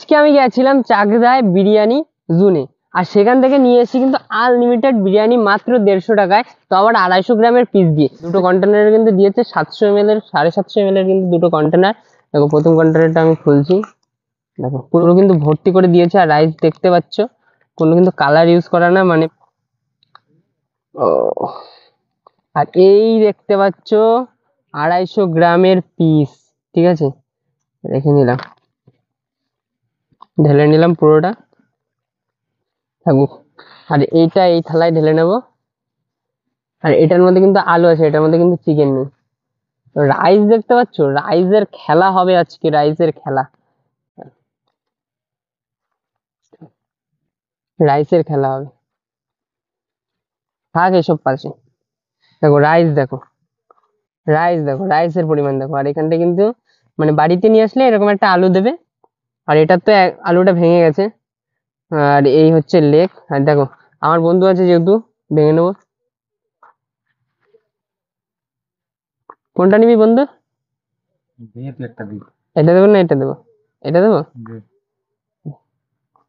আজকে আমি গেছিলাম চাকদায় বিরিয়ানি জুনে, আর সেখান থেকে নিয়ে এসেছি কিন্তু আনলিমিটেড বিরিয়ানি মাত্র 150 টাকায়, তো আবার 250 গ্রামের পিস দিয়ে। দুটো কন্টেনারে কিন্তু দিয়েছে 700 ml এর, 750 ml এর কিন্তু দুটো কন্টেনার। দেখো প্রথম কন্টেনারটা আমি খুলছি, দেখো পুরো কিন্তু ভর্তি করে দিয়েছে। আর রাইস দেখতে পাচ্ছ, কোনো কিন্তু কালার ইউজ করা না, মানে আর এই দেখতে পাচ্ছ 250 গ্রামের পিস, ঠিক আছে। রেখে নিলাম, ঢেলে নিলাম পুরোটা থাকুক। আর এইটা এই থালায় ঢেলে নেব। আর এটার মধ্যে কিন্তু আলু আছে, এটার মধ্যে কিন্তু চিকেন নেই। রাইস দেখতে পাচ্ছ, রাইসের খেলা হবে আজকে, রাইসের খেলা, রাইসের খেলা হবে। থাক এসব পাশে, দেখো রাইস দেখো, রাইস দেখো, রাইসের পরিমাণ দেখো। আর এখানটা কিন্তু মানে বাড়িতে নিয়ে আসলে এরকম একটা আলু দেবে। আর এটার তো আলুটা ভেঙে গেছে। আর এই হচ্ছে লেগ। আর দেখো আমার বন্ধু আছে যেহেতু, ভেঙে নেবো। কোনটা নিবি বন্ধু? এটা দেবো না এটা দেবো? এটা দেবো।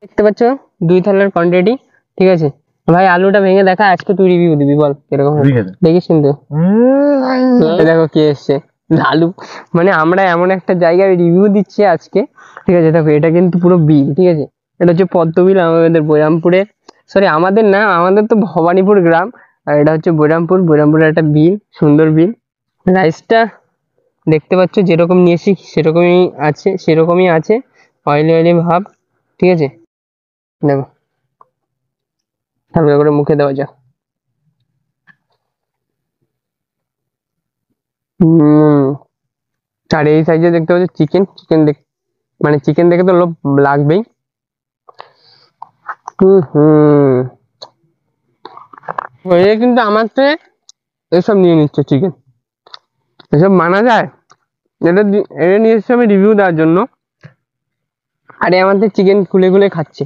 দেখতে পাচ্ছ 2 থালার কোয়ান্টিটি, ঠিক আছে। ভাই আলুটা ভেঙে দেখা, আজকে তুই রিভিউ দিবি, বল কিরকম দেখিস কিন্তু। দেখো কি এসছে, আলু। মানে আমরা এমন একটা জায়গায় রিভিউ দিচ্ছি আজকে, ঠিক আছে। দেখো এটা কিন্তু পুরো বিল, ঠিক আছে। এটা হচ্ছে পদ্মবিল, আমাদের বৈরামপুরে, সরি আমাদের না, আমাদের তো ভবানীপুর গ্রাম। আর এটা হচ্ছে বৈরামপুরের একটা বিল, সুন্দর বিল। রাইসটা দেখতে পাচ্ছ যেরকম নিয়েছি সেরকমই আছে, অয়েলি অয়েলি ভাব, ঠিক আছে। দেখো হালকা করে মুখে দেওয়া যাক। আর এই সাইজে দেখতে পাচ্ছ চিকেন, মানে চিকেন দেখে তো লোভ লাগবেই। কিন্তু আমার তো এসব নিয়ে নিচ্ছে চিকেন, এসব মানা যায়? এটা নিয়ে এসেছি আমি রিভিউ দেওয়ার জন্য, আরে আমাদের চিকেন খুলে খুলে খাচ্ছে।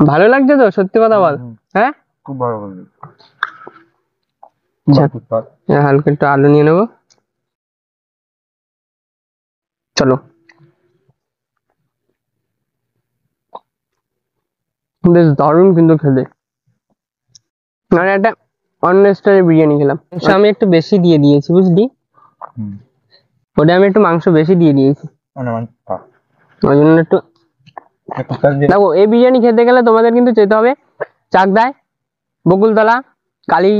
ভালো লাগছে তো, সত্যি কথা বল। হ্যাঁ খুব ভালো লাগছে। হালকা একটু আলু নিয়ে নেবো, চলো। বেশ দারুণ কিন্তু খেতে, মানে একটা অন্য স্টাইলের বিরিয়ানি খেলাম। আমি একটু বেশি দিয়ে দিয়েছি বুঝলি, ওটা আমি একটু মাংস বেশি দিয়ে দিয়েছি, ওই জন্য একটু। দেখো এই বিরিয়ানি খেতে গেলে তোমাদের কিন্তু যেতে হবে চাকদায়, বকুলতলা কালী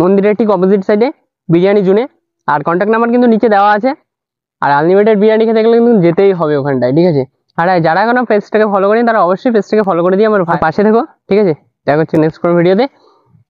মন্দিরের ঠিক অপোজিট সাইডে বিরিয়ানি জুনে। আর কন্ট্যাক্ট নাম্বার কিন্তু নিচে দেওয়া আছে। আর আনলিমিটেড বিরিয়ানি খেতে গেলে কিন্তু যেতেই হবে ওখানটায়, ঠিক আছে। আর যারা এখনো পেজটাকে ফলো করেনি তারা অবশ্যই পেজটাকে ফলো করে দিয়ে আমার পাশে থেকো, ঠিক আছে। দেখা হচ্ছে নেক্সট কোনো ভিডিওতে।